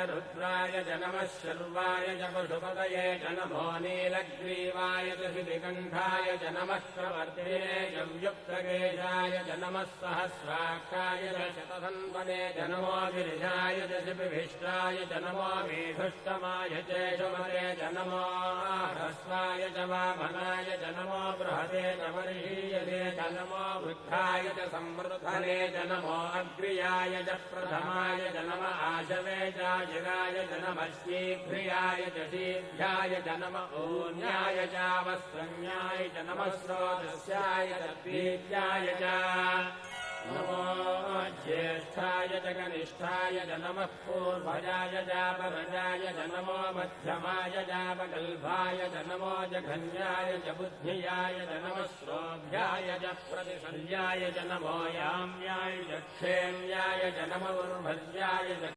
रुद्राय च नमः शर्वाय च पशुपतये च नमो नीलग्रीवाय च शितिकण्ठाय च नमः प्रवर्तिने च युक्तकेशाय च नमः सहस्राक्षाय च शतधन्वने च नमो गिरिजाय च शिपिभिष्टाय च नमो मेघुष्टमाय चेषुमते च नमो ह्रस्वाय च वामनाय च नमो बृहते च वर्षीयते च नमो वृद्धाय च संवृद्धने च नमो अग्र्याय च प्रथमाय च नम आशवे च जिराय च नमः शीघ्रियाय च शीघ्राय च नम ऊन्याय च वस्त्रन्याय च नमः स्रोतस्याय च द्वीत्याय च नमो ज्येष्ठाय च कनिष्ठाय च नमः पूर्वजाय च परजाय च नमो मध्यमाय च वगल्भाय च नमो जघन्याय च बुद्धियाय च नमः श्रोभ्याय च प्रतिशल्याय च नमो याम्याय च क्षेम्याय च नमो उर्भज्याय च